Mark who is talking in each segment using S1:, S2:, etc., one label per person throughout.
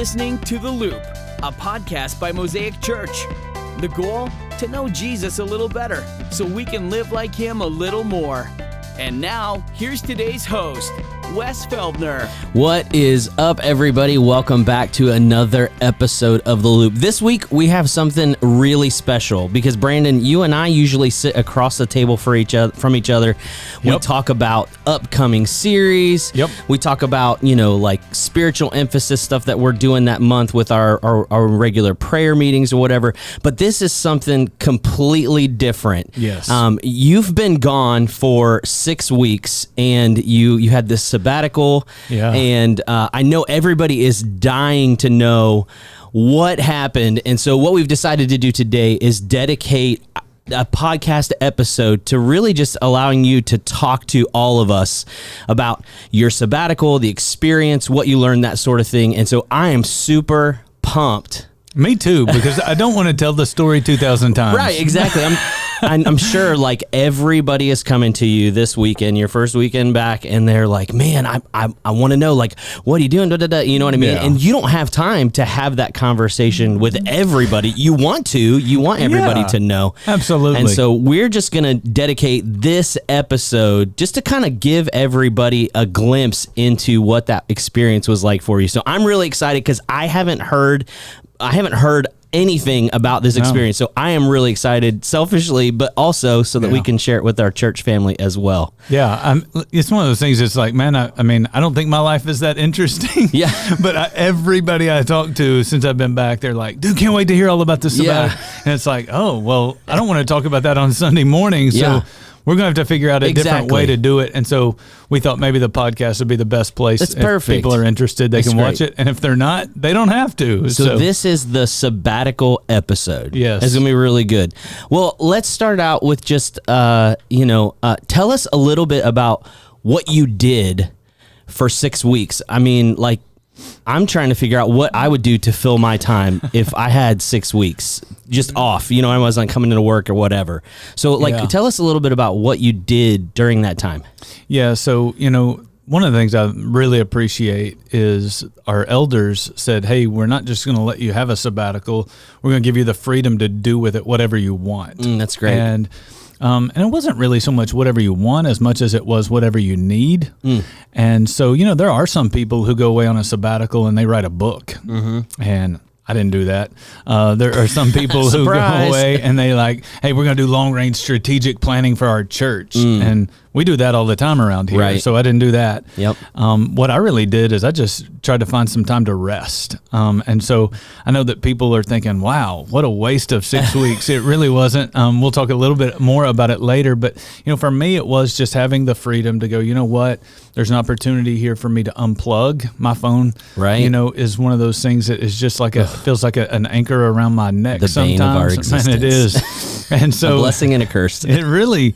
S1: listening to The Loop, a podcast by Mosaic Church. The goal? To know Jesus a little better so we can live like him a little more. And now, here's today's host, Wes Feldner.
S2: What is up, everybody? Welcome back to another episode of The Loop. This week, we have something really special because, Brandon, you and I usually sit across the table from each other. We talk about upcoming series. We talk about, like spiritual emphasis stuff that we're doing that month with our regular prayer meetings or whatever. But this is something completely different.
S3: Yes.
S2: You've been gone for 6 weeks, and you had this sabbatical.
S3: Yeah.
S2: And I know everybody is dying to know what happened. And so what we've decided to do today is dedicate a podcast episode to really just allowing you to talk to all of us about your sabbatical, the experience, what you learned, that sort of thing. And so I am super pumped.
S3: Me too, because I don't want to tell the story 2,000 times.
S2: Right, exactly. I'm sure like everybody is coming to you this weekend, your first weekend back, and they're like, man, I want to know, like, what are you doing? Da, da, da, you know what I mean? Yeah. And you don't have time to have that conversation with everybody. You want everybody to know.
S3: Absolutely.
S2: And so we're just going to dedicate this episode just to kind of give everybody a glimpse into what that experience was like for you. So I'm really excited because I haven't heard anything about this experience. So I am really excited, selfishly, but also so that we can share it with our church family as well.
S3: Yeah, it's one of those things. It's like, man, I don't think my life is that interesting.
S2: Yeah.
S3: But everybody I talk to since I've been back, they're like, dude, can't wait to hear all about this.
S2: Yeah.
S3: And it's like, oh, well, I don't want to talk about that on Sunday morning. So we're going to have to figure out a different way to do it. And so we thought maybe the podcast would be the best place.
S2: It's perfect.
S3: If people are interested, they can watch it. And if they're not, they don't have to.
S2: So this is the sabbatical episode.
S3: Yes.
S2: It's going to be really good. Well, let's start out with just, tell us a little bit about what you did for 6 weeks. I mean, like, I'm trying to figure out what I would do to fill my time if I had 6 weeks just off, I wasn't coming into work or whatever. So tell us a little bit about what you did during that time.
S3: Yeah. So, one of the things I really appreciate is our elders said, hey, we're not just going to let you have a sabbatical. We're going to give you the freedom to do with it whatever you want.
S2: That's great.
S3: And it wasn't really so much whatever you want as much as it was whatever you need. And so, there are some people who go away on a sabbatical and they write a book. Mm-hmm. And I didn't do that. There are some people who go away and they like, hey, we're going to do long-range strategic planning for our church. And we do that all the time around here.
S2: Right.
S3: So I didn't do that.
S2: Yep.
S3: What I really did is I just tried to find some time to rest. And so I know that people are thinking, wow, what a waste of 6 weeks. It really wasn't. We'll talk a little bit more about it later. But, for me, it was just having the freedom to go, you know what? There's an opportunity here for me to unplug. My phone, is one of those things that is just like feels like an anchor around my neck.
S2: The
S3: sometimes.
S2: bane of our existence.
S3: Man, it is. And so
S2: a blessing and a curse.
S3: It really,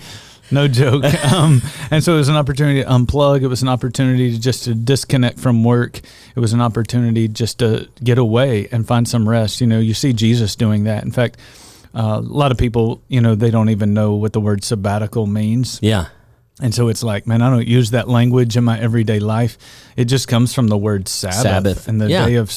S3: no joke. And so it was an opportunity to unplug. It was an opportunity to disconnect from work. It was an opportunity just to get away and find some rest. You see Jesus doing that. In fact, a lot of people, they don't even know what the word sabbatical means.
S2: Yeah.
S3: And so it's like, man, I don't use that language in my everyday life. It just comes from the word Sabbath. And the day of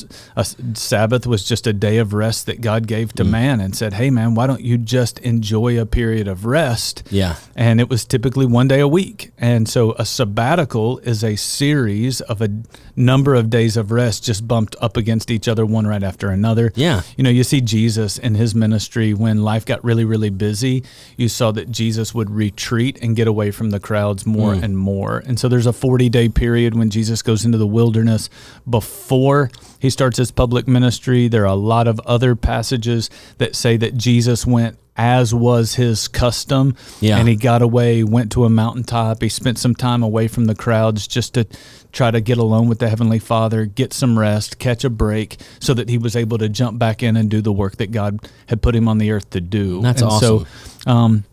S3: Sabbath was just a day of rest that God gave to man and said, hey, man, why don't you just enjoy a period of rest?
S2: Yeah.
S3: And it was typically 1 day a week. And so a sabbatical is a series of a number of days of rest just bumped up against each other, one right after another.
S2: Yeah.
S3: You see Jesus in his ministry when life got really, really busy. You saw that Jesus would retreat and get away from the crowds more and more. And so there's a 40-day period when Jesus goes into the wilderness before he starts his public ministry. There are a lot of other passages that say that Jesus went as was his custom, and he got away, went to a mountaintop. He spent some time away from the crowds just to try to get alone with the Heavenly Father, get some rest, catch a break, so that he was able to jump back in and do the work that God had put him on the earth to do.
S2: That's awesome.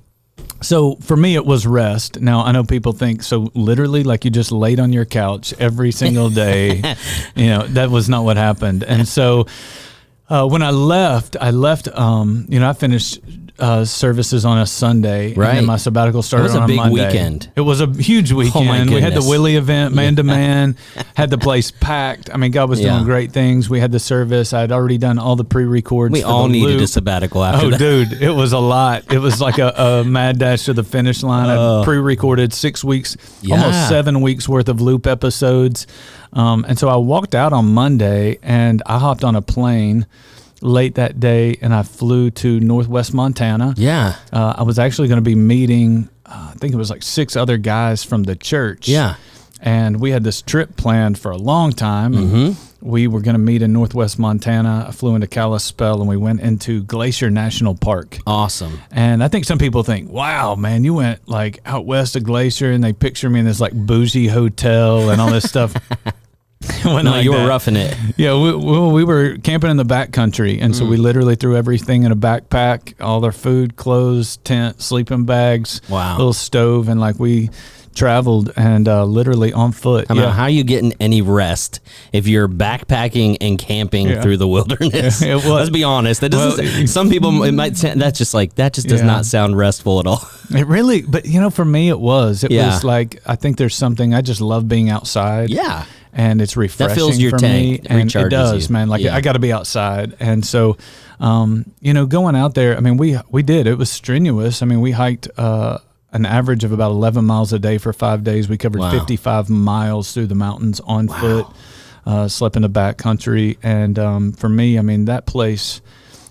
S3: So for me, it was rest. Now, I know people think, so literally like you just laid on your couch every single day. That was not what happened. And so when I left, I finished services on a Sunday,
S2: Right.
S3: and then my sabbatical started
S2: It was a
S3: on
S2: big
S3: Monday.
S2: weekend.
S3: It was a huge weekend.
S2: my
S3: We had the
S2: goodness.
S3: Willie event, man to man, had the place packed. I mean, God was
S2: Yeah.
S3: doing great things. We had the service. I had already done all the pre-records.
S2: We
S3: for
S2: all
S3: the
S2: needed
S3: loop.
S2: a sabbatical after
S3: Oh,
S2: that.
S3: dude, it was a lot. It was like a mad dash to the finish line. I pre-recorded 6 weeks,
S2: Yeah.
S3: almost 7 weeks worth of loop episodes. And so I walked out on Monday and I hopped on a plane late that day and I flew to Northwest Montana.
S2: Yeah.
S3: I was actually going to be meeting, I think it was like 6 other guys from the church.
S2: Yeah.
S3: And we had this trip planned for a long time.
S2: Mm-hmm.
S3: We were going to meet in Northwest Montana. I flew into Kalispell and we went into Glacier National Park.
S2: Awesome.
S3: And I think some people think, wow, man, you went like out west of Glacier, and they picture me in this like bougie hotel and all this stuff.
S2: No,
S3: Like
S2: you were
S3: that.
S2: roughing it.
S3: Yeah, we were camping in the backcountry, and so we literally threw everything in a backpack, all our food, clothes, tent, sleeping bags,
S2: Wow.
S3: little stove, and like we traveled and literally on foot.
S2: I mean, how are you getting any rest if you're backpacking and camping
S3: Yeah.
S2: through the wilderness?
S3: It was.
S2: Let's be honest. That doesn't.
S3: Well,
S2: some people it might. That just does
S3: Yeah.
S2: not sound restful at all.
S3: It really, but for me it was. It
S2: Yeah.
S3: was like, I think there's something, I just love being outside.
S2: Yeah.
S3: And it's refreshing
S2: fills your
S3: for
S2: tank.
S3: me.
S2: It
S3: And
S2: recharges
S3: it does,
S2: you.
S3: man. Like
S2: Yeah.
S3: I got to be outside. And so, going out there, I mean, we did, it was strenuous. I mean, we hiked, an average of about 11 miles a day for 5 days. We covered
S2: Wow.
S3: 55 miles through the mountains on foot, slept in the backcountry. And for me, I mean, that place,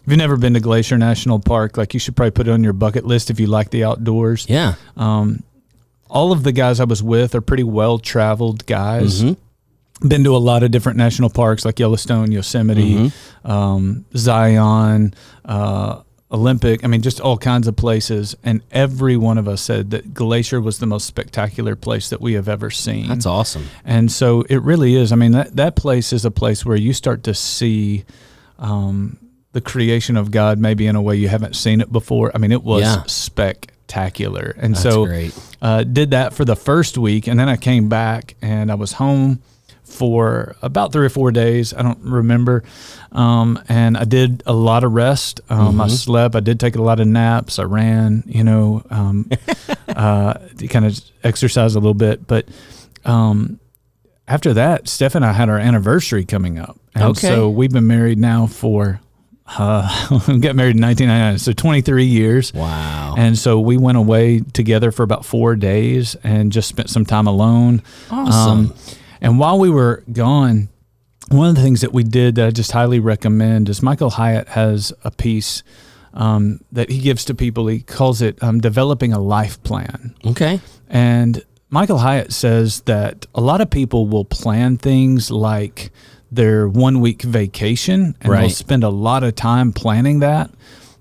S3: if you've never been to Glacier National Park, like you should probably put it on your bucket list if you like the outdoors.
S2: Yeah.
S3: All of the guys I was with are pretty well-traveled guys.
S2: Mm-hmm.
S3: Been to a lot of different national parks like Yellowstone, Yosemite, Zion, Olympic, I mean, just all kinds of places. And every one of us said that Glacier was the most spectacular place that we have ever seen.
S2: That's awesome.
S3: And so it really is. I mean, that place is a place where you start to see the creation of God maybe in a way you haven't seen it before. I mean, it was spectacular. And
S2: That's
S3: so
S2: great.
S3: did that for the first week. And then I came back and I was home for about 3 or 4 days. I don't remember. And I did a lot of rest. I slept. I did take a lot of naps. I ran, kind of exercise a little bit. But after that, Steph and I had our anniversary coming up. And so we've been married now for, we got married in 1999, so 23 years.
S2: Wow.
S3: And so we went away together for about 4 days and just spent some time alone.
S2: Awesome.
S3: And while we were gone, one of the things that we did that I just highly recommend is Michael Hyatt has a piece that he gives to people. He calls it Developing a Life Plan.
S2: Okay.
S3: And Michael Hyatt says that a lot of people will plan things like their 1 week vacation, and they'll spend a lot of time planning that,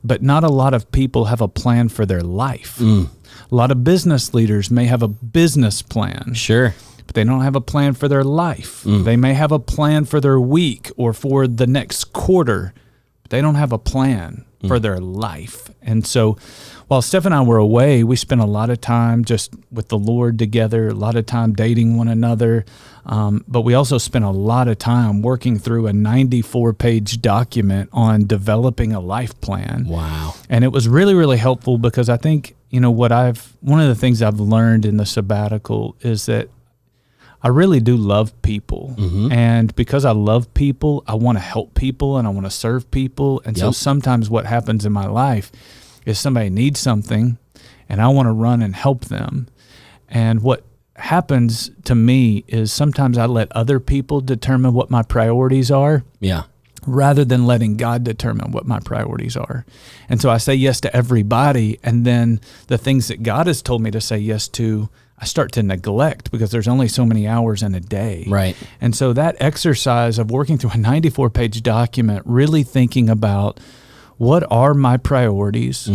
S3: but not a lot of people have a plan for their life. A lot of business leaders may have a business plan.
S2: Sure.
S3: But they don't have a plan for their life. They may have a plan for their week or for the next quarter, but they don't have a plan for their life. And so while Steph and I were away, we spent a lot of time just with the Lord together, a lot of time dating one another. But we also spent a lot of time working through a 94-page document on developing a life plan.
S2: Wow.
S3: And it was really, really helpful because I think, one of the things I've learned in the sabbatical is that I really do love people. And because I love people, I want to help people and I want to serve people. And so sometimes what happens in my life is somebody needs something and I want to run and help them. And what happens to me is sometimes I let other people determine what my priorities are.
S2: Yeah.
S3: Rather than letting God determine what my priorities are. And so I say yes to everybody, and then the things that God has told me to say yes to, I start to neglect because there's only so many hours in a day.
S2: Right.
S3: And so that exercise of working through a 94-page document, really thinking about what are my priorities?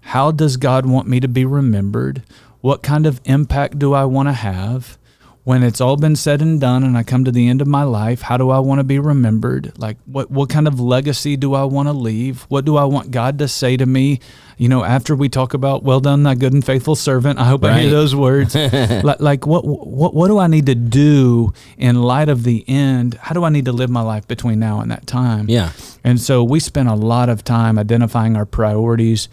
S3: How does God want me to be remembered? What kind of impact do I want to have? When it's all been said and done and I come to the end of my life, how do I want to be remembered? Like what kind of legacy do I want to leave? What do I want God to say to me? After we talk about, well done, thy good and faithful servant, I hope I hear those words. like what do I need to do in light of the end? How do I need to live my life between now and that time?
S2: Yeah.
S3: And so we spent a lot of time identifying our priorities.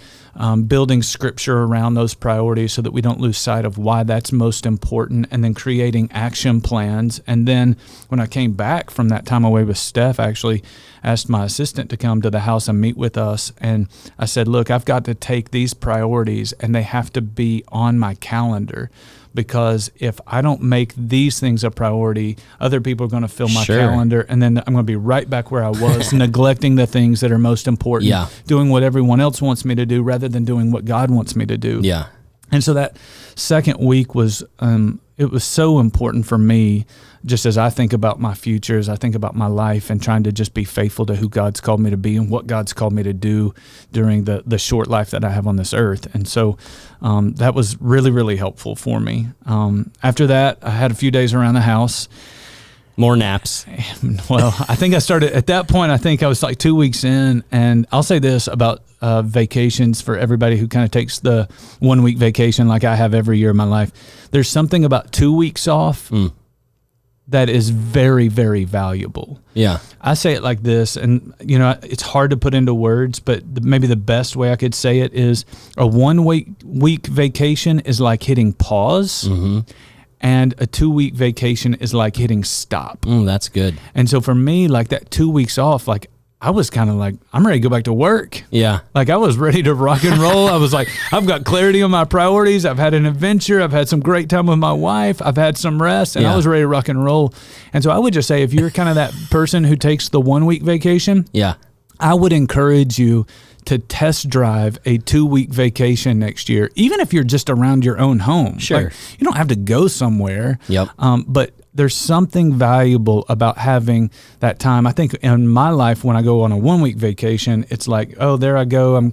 S3: building scripture around those priorities so that we don't lose sight of why that's most important, and then creating action plans. And then when I came back from that time away with Steph, I actually asked my assistant to come to the house and meet with us. And I said, look, I've got to take these priorities and they have to be on my calendar, because if I don't make these things a priority, other people are going to fill my calendar, and then I'm going to be right back where I was, neglecting the things that are most important, doing what everyone else wants me to do rather than doing what God wants me to do.
S2: Yeah.
S3: And so that second week was, it was so important for me, just as I think about my future, as I think about my life, and trying to just be faithful to who God's called me to be and what God's called me to do during the short life that I have on this earth. And so that was really, really helpful for me. After that, I had a few days around the house.
S2: More naps.
S3: Well, I think I started at that point. I think I was like 2 weeks in, and I'll say this about vacations for everybody who kind of takes the 1 week vacation like I have every year of my life. There's something about 2 weeks off that is very, very valuable.
S2: Yeah.
S3: I say it like this, and it's hard to put into words, but maybe the best way I could say it is a 1 week vacation is like hitting pause. And a 2 week vacation is like hitting stop.
S2: That's good.
S3: And so for me, like that 2 weeks off, like I was kind of like, I'm ready to go back to work.
S2: Yeah.
S3: Like I was ready to rock and roll. I was like, I've got clarity on my priorities. I've had an adventure. I've had some great time with my wife. I've had some rest, and I was ready to rock and roll. And so I would just say, if you're kind of that person who takes the 1 week vacation, I would encourage you to test drive a 2 week vacation next year, even if you're just around your own home.
S2: Sure.
S3: Like, you don't have to go somewhere.
S2: Yep.
S3: But there's something valuable about having that time. I think in my life, when I go on a 1 week vacation, it's like, oh, there I go. I'm,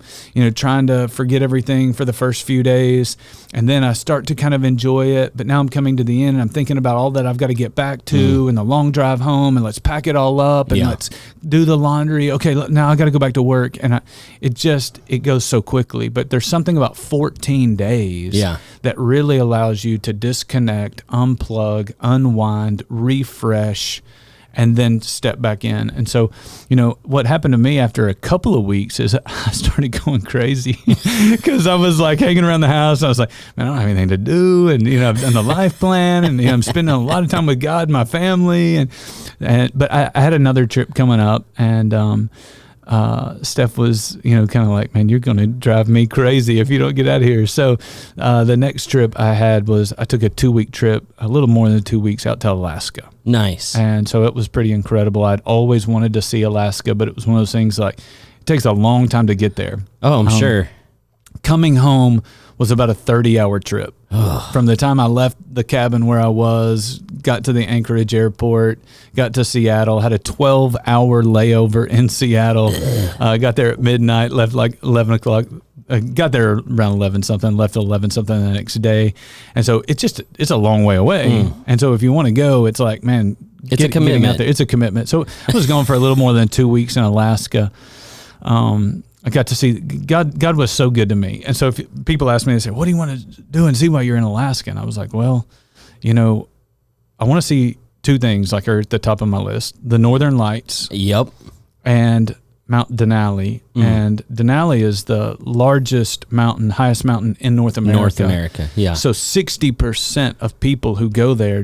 S3: trying to forget everything for the first few days. And then I start to kind of enjoy it. But now I'm coming to the end, and I'm thinking about all that I've got to get back to, and the long drive home, and let's pack it all up, and let's do the laundry. Okay, now I got to go back to work. And it goes so quickly. But there's something about 14 days that really allows you to disconnect, unplug, unwind, refresh, and then step back in. And so, what happened to me after a couple of weeks is I started going crazy because I was like hanging around the house. I was like, man, I don't have anything to do. And, I've done the life plan, and I'm spending a lot of time with God and my family. But I had another trip coming up, and Steph was, kind of like, man, you're going to drive me crazy if you don't get out of here. So the next trip I had was I took a 2 week trip, a little more than 2 weeks, out to Alaska.
S2: Nice.
S3: And so it was pretty incredible. I'd always wanted to see Alaska, but it was one of those things like it takes a long time to get there.
S2: Oh, I'm sure.
S3: Coming home was about a 30-hour trip. From the time I left the cabin where I was, got to the Anchorage airport, got to Seattle, had a 12-hour layover in Seattle, got there at midnight, left like 11 o'clock, got there around 11 something, left at 11 something the next day. And so it's a long way away. And so if you want to go, it's like, man,
S2: it's a commitment.
S3: Out there. It's a commitment. So I was going for a little more than 2 weeks in Alaska. I got to see God. God was so good to me. And so if people ask me, they say, what do you want to do and see while you're in Alaska? And I was like, well, I want to see two things like are at the top of my list: the Northern Lights.
S2: Yep.
S3: And Mount Denali. And Denali is the largest mountain, highest mountain in North America.
S2: Yeah.
S3: So 60% of people who go there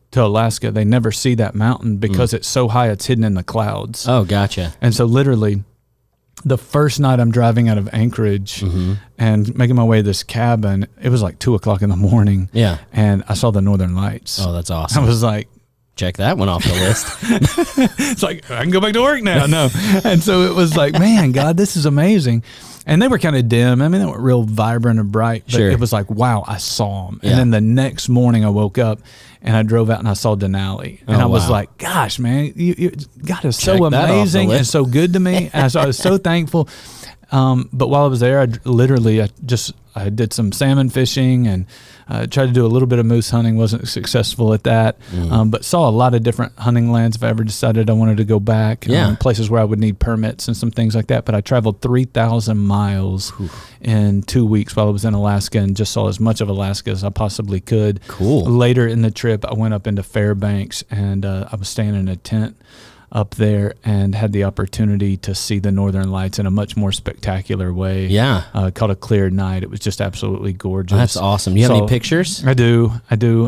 S3: to Alaska, they never see that mountain because it's so high, it's hidden in the clouds.
S2: Oh, gotcha.
S3: And so literally, the first night I'm driving out of Anchorage and making my way to this cabin, it was like 2 o'clock in the morning.
S2: Yeah.
S3: And I saw the Northern Lights.
S2: Oh, that's awesome.
S3: I was like,
S2: check that one off the list.
S3: It's like, I can go back to work now. No. And so it was like, man, God, this is amazing. And they were kind of dim. I mean, they weren't real vibrant and bright, but it was like, wow, I saw them. And then the next morning I woke up and I drove out and I saw Denali. And I was like, gosh, man, God is so amazing and so good to me. And so I was so thankful. But while I was there, I did some salmon fishing and tried to do a little bit of moose hunting. Wasn't successful at that, but saw a lot of different hunting lands if I ever decided I wanted to go back. Places where I would need permits and some things like that. But I traveled 3,000 miles in 2 weeks while I was in Alaska and just saw as much of Alaska as I possibly could.
S2: Cool.
S3: Later in the trip, I went up into Fairbanks and I was staying in a tent up there and had the opportunity to see the Northern Lights in a much more spectacular way.
S2: Yeah.
S3: Called A Clear Night. It was just absolutely gorgeous.
S2: That's awesome. You have any pictures?
S3: I do.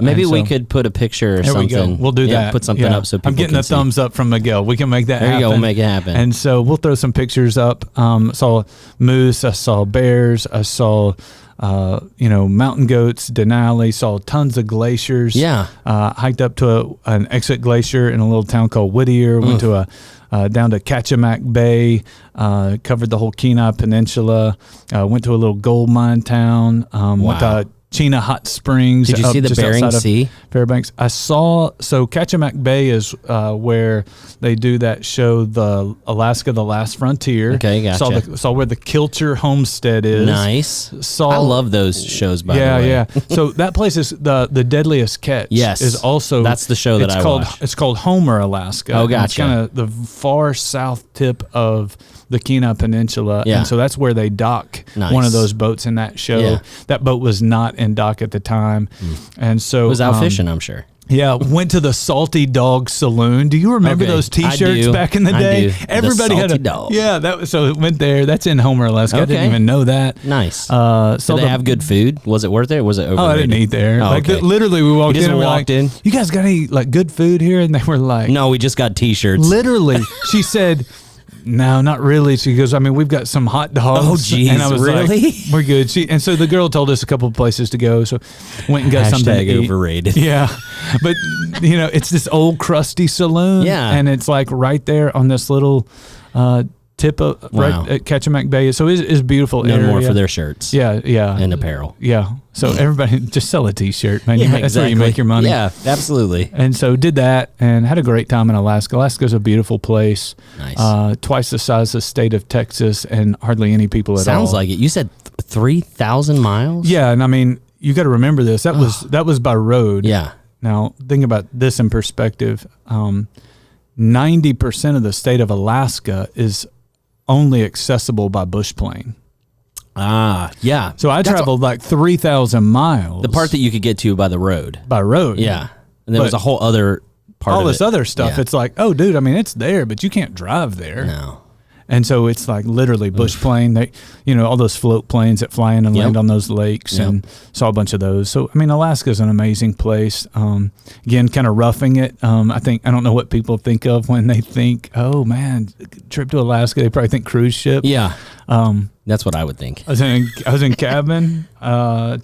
S2: Maybe we could put a picture or something.
S3: We go. We'll do that.
S2: Put something up so people
S3: I'm getting
S2: can
S3: a
S2: see.
S3: thumbs up from Miguel. We can make that happen.
S2: There you go. We'll make it happen.
S3: And so we'll throw some pictures up. Saw moose. I saw bears. I saw mountain goats, Denali, saw tons of glaciers.
S2: Yeah.
S3: Hiked up to an exit glacier in a little town called Whittier. Went to down to Kachemak Bay, covered the whole Kenai Peninsula. Went to a little gold mine town. Went to Chena Hot Springs.
S2: Did you see the Bering Sea?
S3: Fairbanks. I saw. So Kachemak Bay is where they do that show, the Alaska: The Last Frontier.
S2: Okay, gotcha.
S3: Saw where the Kilcher Homestead is.
S2: Nice. I love those shows. By the way,
S3: yeah. So that place is the Deadliest Catch.
S2: Yes,
S3: is also
S2: that's the show that I watched.
S3: It's called Homer, Alaska.
S2: Oh, gotcha.
S3: It's kind of the far south tip of the Kenai Peninsula, and so that's where they dock one of those boats in that show.
S2: Yeah.
S3: That boat was not in dock at the time, and so
S2: it was out fishing, I'm sure.
S3: Yeah, went to the Salty Dog Saloon. Do you remember those T-shirts back in the day?
S2: I do.
S3: Everybody had a
S2: dog.
S3: Yeah, that was, so it went there. That's in Homer, Alaska. I didn't even know that.
S2: Nice.
S3: So
S2: did they have good food? Was it worth it? Or was it overrated?
S3: Oh, I didn't eat there.
S2: Oh, okay.
S3: Literally, we walked in and we're like,
S2: in?
S3: "You guys got any good food here?" And they were like,
S2: "No, we just got T-shirts."
S3: Literally, she said, "No, not really." She goes, "I mean, we've got some hot dogs."
S2: Oh, geez,
S3: and I was
S2: really?
S3: like, "We're good." And so the girl told us a couple of places to go, so went and got something to eat.
S2: overrated.
S3: Yeah, but it's this old crusty saloon.
S2: Yeah,
S3: and it's like right there on this little tip of right at Kachemak Bay. So it's beautiful.
S2: No
S3: area.
S2: more for their shirts.
S3: Yeah,
S2: and apparel.
S3: Yeah. So everybody just sell a T-shirt, man.
S2: Yeah,
S3: that's where you make your money.
S2: Yeah, absolutely.
S3: And so did that and had a great time in Alaska. Alaska's a beautiful place.
S2: Nice.
S3: Twice the size of the state of Texas and hardly any people at all.
S2: Sounds like it. You said 3,000 miles?
S3: Yeah, and I mean, you got to remember this. That was by road.
S2: Yeah.
S3: Now, think about this in perspective. 90% of the state of Alaska is only accessible by bush plane.
S2: Ah, yeah.
S3: So I traveled like 3,000 miles.
S2: The part that you could get to by the road.
S3: By road.
S2: Yeah. And there was a whole other part of it.
S3: All this other stuff.
S2: Yeah.
S3: It's like, oh, dude, I mean, it's there, but you can't drive there.
S2: No.
S3: And so it's like literally bush plane. They, all those float planes that fly in and land on those lakes, and saw a bunch of those. So I mean, Alaska is an amazing place. Again, kind of roughing it. I don't know what people think of when they think, oh man, trip to Alaska. They probably think cruise ship.
S2: Yeah. That's what I would think.
S3: I was in cabin,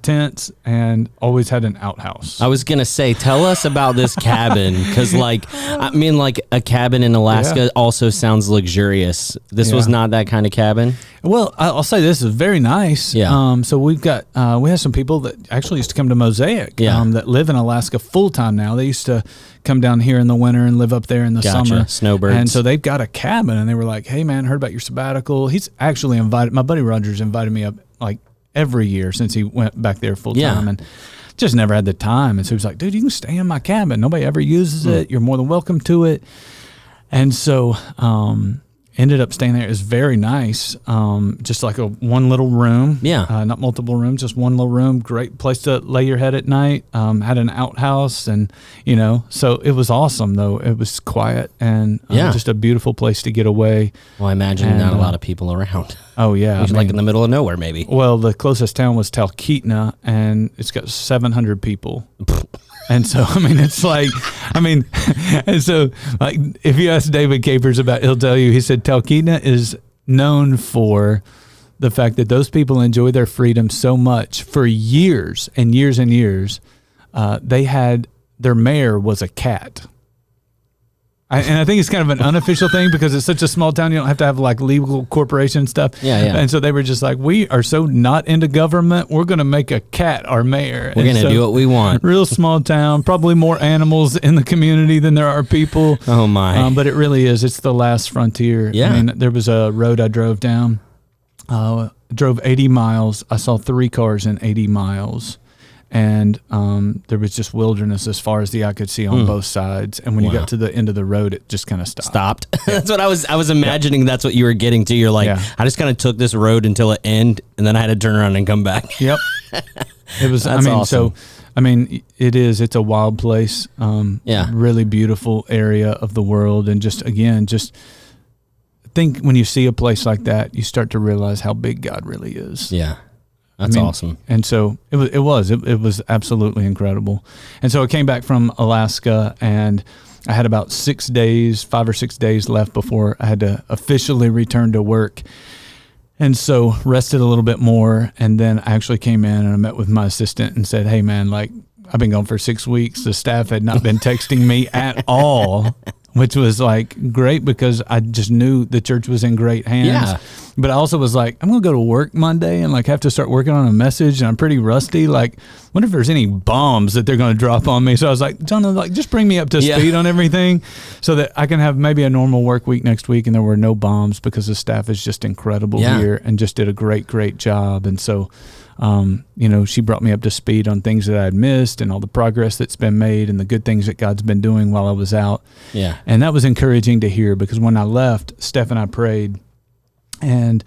S3: tents, and always had an outhouse.
S2: I was going to say, tell us about this cabin, because a cabin in Alaska also sounds luxurious. This was not that kind of cabin?
S3: Well, I'll say this is very nice.
S2: Yeah.
S3: So we have some people that actually used to come to Mosaic that live in Alaska full time now. They used to come down here in the winter and live up there in the summer.
S2: Snowbirds.
S3: And so they've got a cabin, and they were like, hey, man, heard about your sabbatical. He's actually invited, my buddy Roger's invited me up like every year since he went back there full time. And just never had the time. And so he was like, dude, you can stay in my cabin. Nobody ever uses it. You're more than welcome to it. And so ended up staying there. It was very nice. Just like one little room.
S2: Yeah.
S3: Not multiple rooms, just one little room. Great place to lay your head at night. Had an outhouse and, so it was awesome though. It was quiet and just a beautiful place to get away.
S2: Well, I imagine not a lot of people around.
S3: Oh yeah.
S2: Like in the middle of nowhere maybe.
S3: Well, the closest town was Talkeetna and it's got 700 people. And so, and so, like, if you ask David Capers about, he'll tell you, he said Talkeetna is known for the fact that those people enjoy their freedom so much for years and years and years. Their mayor was a cat. And I think it's kind of an unofficial thing because it's such a small town. You don't have to have like legal corporation stuff.
S2: Yeah.
S3: And so they were just like, we are so not into government. We're going to make a cat our mayor.
S2: We're going to do what we want.
S3: Real small town, probably more animals in the community than there are people.
S2: Oh my.
S3: But it really is. It's the last frontier.
S2: Yeah.
S3: I mean, there was a road I drove down, drove 80 miles. I saw 3 cars in 80 miles. And there was just wilderness as far as the eye could see on both sides. And when you got to the end of the road, it just kind of stopped.
S2: That's what I was imagining. That's what you were getting to. You're like, I just kind of took this road until it ended, and then I had to turn around and come back.
S3: Yep. It was.
S2: That's awesome.
S3: I mean, it is. It's a wild place. Really beautiful area of the world. And just think when you see a place like that, you start to realize how big God really is.
S2: Yeah. That's awesome.
S3: And so it was absolutely incredible. And so I came back from Alaska, and I had about 5 or 6 days left before I had to officially return to work. And so rested a little bit more, and then I actually came in and I met with my assistant and said, hey man, like, I've been gone for 6 weeks. The staff had not been texting me at all, which was like great because I just knew the church was in great hands.
S2: Yeah.
S3: But I also was like, I'm going to go to work Monday and like have to start working on a message, and I'm pretty rusty. Like, wonder if there's any bombs that they're going to drop on me. So I was like, John, like, just bring me up to speed on everything so that I can have maybe a normal work week next week. And there were no bombs because the staff is just incredible here and just did a great job. And so, she brought me up to speed on things that I had missed and all the progress that's been made and the good things that God's been doing while I was out.
S2: Yeah.
S3: And that was encouraging to hear, because when I left, Steph and I prayed. And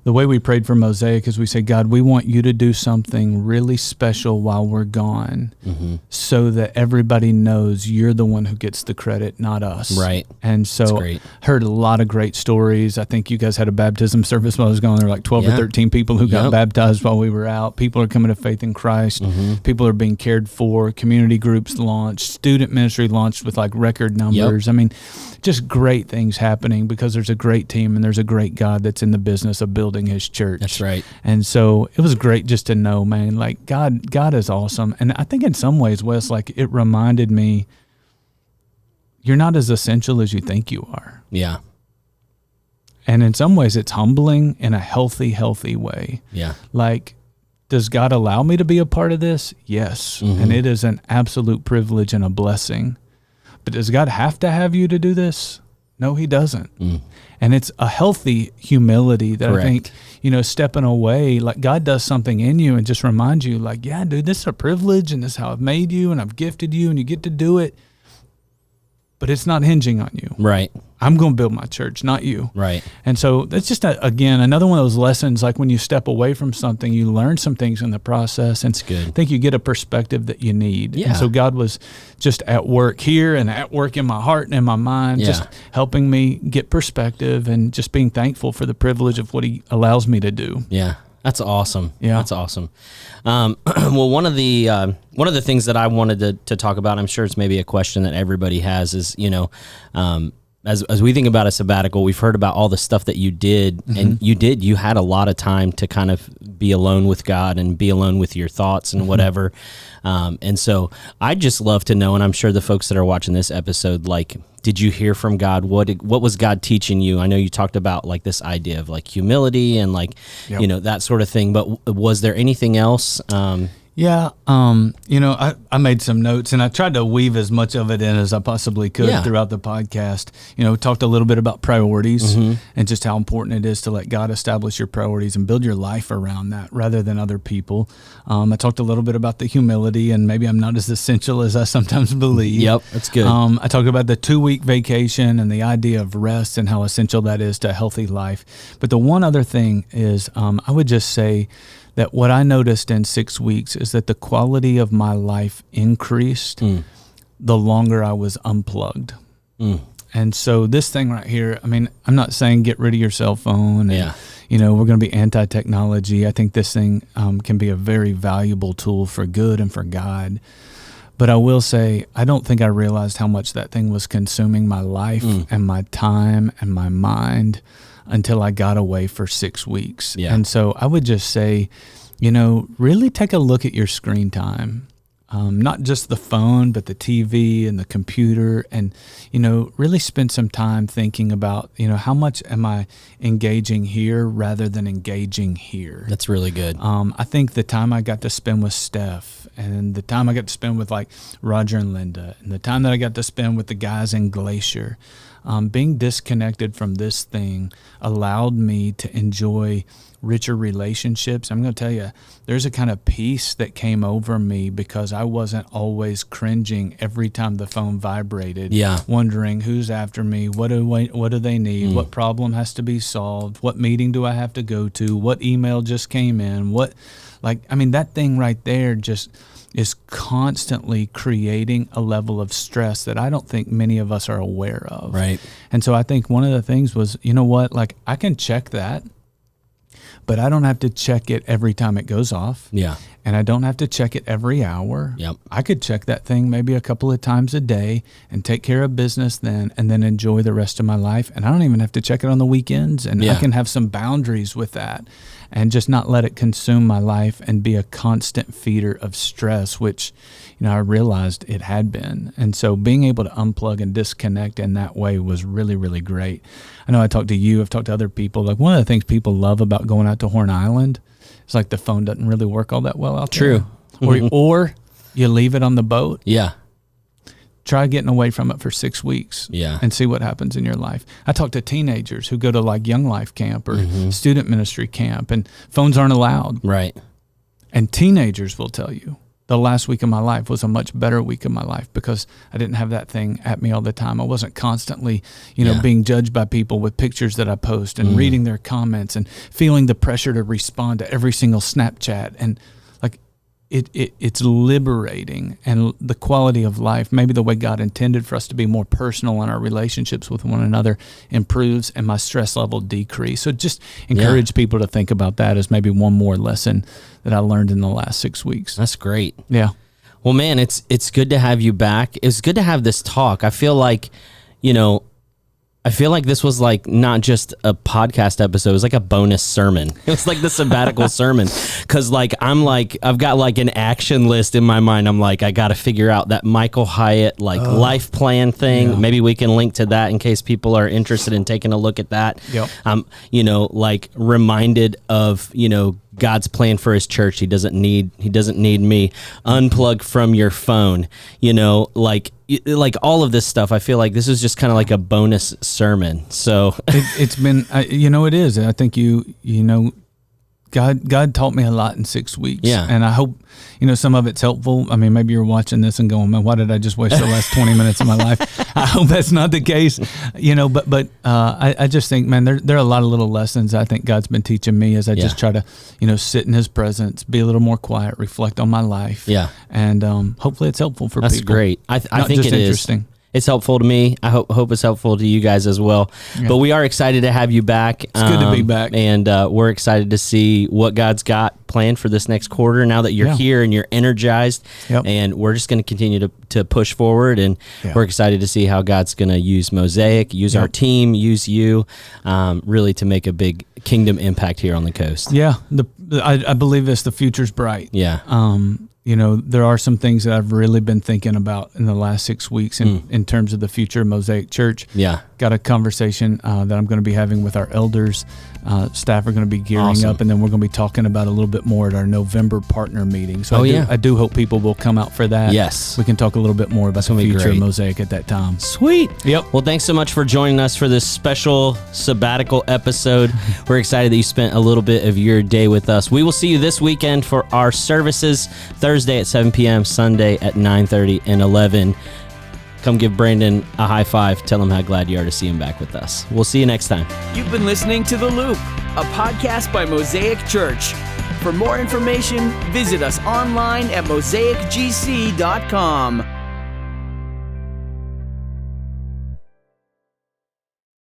S3: the way we prayed for Mosaic is we said, God, we want you to do something really special while we're gone, so that everybody knows you're the one who gets the credit, not us.
S2: Right.
S3: And so heard a lot of great stories. I think you guys had a baptism service while I was gone. There were like 12 or 13 people who got baptized while we were out. People are coming to faith in Christ. People are being cared for. Community groups launched. Student ministry launched with like record numbers. I mean, just great things happening because there's a great team and there's a great God that's in the business of building his church.
S2: That's right.
S3: And so it was great just to know, man, like God is awesome. And I think in some ways, Wes, like it reminded me, you're not as essential as you think you are.
S2: Yeah.
S3: And in some ways it's humbling in a healthy way.
S2: Yeah.
S3: Like, does God allow me to be a part of this? Yes. And it is an absolute privilege and a blessing. But does God have to have you to do this? No, he doesn't. And it's a healthy humility that I think, stepping away, like God does something in you and just reminds you, like, yeah, dude, this is a privilege and this is how I've made you and I've gifted you and you get to do it. But it's not hinging on you.
S2: Right.
S3: I'm going to build my church, not you.
S2: Right.
S3: And so that's just, again, another one of those lessons, like when you step away from something, you learn some things in the process. And
S2: good.
S3: I think you get a perspective that you need.
S2: Yeah.
S3: And so God was just at work here and at work in my heart and in my mind, just helping me get perspective and just being thankful for the privilege of what he allows me to do.
S2: Yeah. That's awesome.
S3: Yeah.
S2: That's awesome. Well, one of the things that I wanted to talk about, I'm sure it's maybe a question that everybody has, is, as we think about a sabbatical, we've heard about all the stuff that you did, and you had a lot of time to kind of be alone with God and be alone with your thoughts and whatever. And so I'd just love to know, and I'm sure the folks that are watching this episode, like, did you hear from God? What was God teaching you? I know you talked about like this idea of like humility and like, that sort of thing, but was there anything else?
S3: Yeah. I made some notes and I tried to weave as much of it in as I possibly could throughout the podcast. Talked a little bit about priorities and just how important it is to let God establish your priorities and build your life around that rather than other people. I talked a little bit about the humility, and maybe I'm not as essential as I sometimes believe.
S2: Yep, that's good.
S3: I talked about the 2-week vacation and the idea of rest and how essential that is to a healthy life. But the one other thing is, I would just say that what I noticed in 6 weeks is that the quality of my life increased the longer I was unplugged. And so this thing right here, I mean, I'm not saying get rid of your cell phone and, we're going to be anti-technology. I think this thing can be a very valuable tool for good and for God. But I will say, I don't think I realized how much that thing was consuming my life and my time and my mind until I got away for 6 weeks.
S2: Yeah.
S3: And so I would just say, really take a look at your screen time. Not just the phone, but the TV and the computer, and, really spend some time thinking about, how much am I engaging here rather than engaging here?
S2: That's really good.
S3: I think the time I got to spend with Steph, and the time I got to spend with like Roger and Linda, and the time that I got to spend with the guys in Glacier, being disconnected from this thing allowed me to enjoy richer relationships. I'm going to tell you, there's a kind of peace that came over me because I wasn't always cringing every time the phone vibrated, wondering who's after me, what do they need, what problem has to be solved, what meeting do I have to go to, what email just came in, that thing right there just is constantly creating a level of stress that I don't think many of us are aware of.
S2: Right.
S3: And so I think one of the things was, you know what, like I can check that, but I don't have to check it every time it goes off.
S2: Yeah.
S3: And I don't have to check it every hour.
S2: Yep.
S3: I could check that thing maybe a couple of times a day and take care of business then, and then enjoy the rest of my life. And I don't even have to check it on the weekends. And I can have some boundaries with that and just not let it consume my life and be a constant feeder of stress, which, I realized it had been. And so being able to unplug and disconnect in that way was really, really great. I know I talked to you, I've talked to other people. Like one of the things people love about going out to Horn Island is like the phone doesn't really work all that well out there.
S2: True.
S3: Or you leave it on the boat.
S2: Yeah.
S3: Try getting away from it for 6 weeks and see what happens in your life. I talk to teenagers who go to like Young Life Camp or student ministry camp, and phones aren't allowed.
S2: Right.
S3: And teenagers will tell you, the last week of my life was a much better week of my life because I didn't have that thing at me all the time. I wasn't constantly, being judged by people with pictures that I post and reading their comments and feeling the pressure to respond to every single Snapchat. And like it's liberating, and the quality of life, maybe the way God intended for us to be more personal in our relationships with one another, improves, and my stress level decrease. So just encourage people to think about that as maybe one more lesson that I learned in the last 6 weeks.
S2: That's great.
S3: Yeah.
S2: Well, man, it's good to have you back. It's good to have this talk. I feel like, this was like not just a podcast episode. It was like a bonus sermon. It was like the sabbatical sermon. Cause I've got like an action list in my mind. I'm like, I got to figure out that Michael Hyatt, life plan thing. Yeah. Maybe we can link to that in case people are interested in taking a look at that.
S3: Yep.
S2: I'm, reminded of, God's plan for his church. He doesn't need me. Unplug from your phone, like all of this stuff. I feel like this is just kind of like a bonus sermon. So
S3: it's been, it is. I think God taught me a lot in 6 weeks.
S2: Yeah.
S3: And I hope, some of it's helpful. I mean, maybe you're watching this and going, man, why did I just waste the last 20 minutes of my life? I hope that's not the case, but I just think, man, there are a lot of little lessons I think God's been teaching me as I just try to, sit in his presence, be a little more quiet, reflect on my life.
S2: Yeah.
S3: And hopefully it's helpful for
S2: That's
S3: people.
S2: That's great. I think
S3: just
S2: it is.
S3: Interesting.
S2: It's helpful to me. I hope it's helpful to you guys as well. Yeah. But we are excited to have you back.
S3: It's good to be back.
S2: And we're excited to see what God's got planned for this next quarter now that you're here and you're energized.
S3: Yep.
S2: And we're just going to continue to push forward. And we're excited to see how God's going to use Mosaic, use our team, use you, really to make a big kingdom impact here on the coast.
S3: Yeah. I believe the future's bright.
S2: Yeah.
S3: There are some things that I've really been thinking about in the last 6 weeks in terms of the future of Mosaic Church.
S2: Yeah.
S3: Got a conversation that I'm going to be having with our elders. Staff are going to be gearing up, and then we're going to be talking about a little bit more at our November partner meeting. So I do hope people will come out for that.
S2: Yes.
S3: We can talk a little bit more about the future of Mosaic at that time.
S2: Sweet.
S3: Yep.
S2: Well, thanks so much for joining us for this special sabbatical episode. We're excited that you spent a little bit of your day with us. We will see you this weekend for our services, Thursday at 7 p.m., Sunday at 9:30 and 11. Come give Brandon a high five. Tell him how glad you are to see him back with us. We'll see you next time.
S1: You've been listening to The Loop, a podcast by Mosaic Church. For more information, visit us online at mosaicgc.com.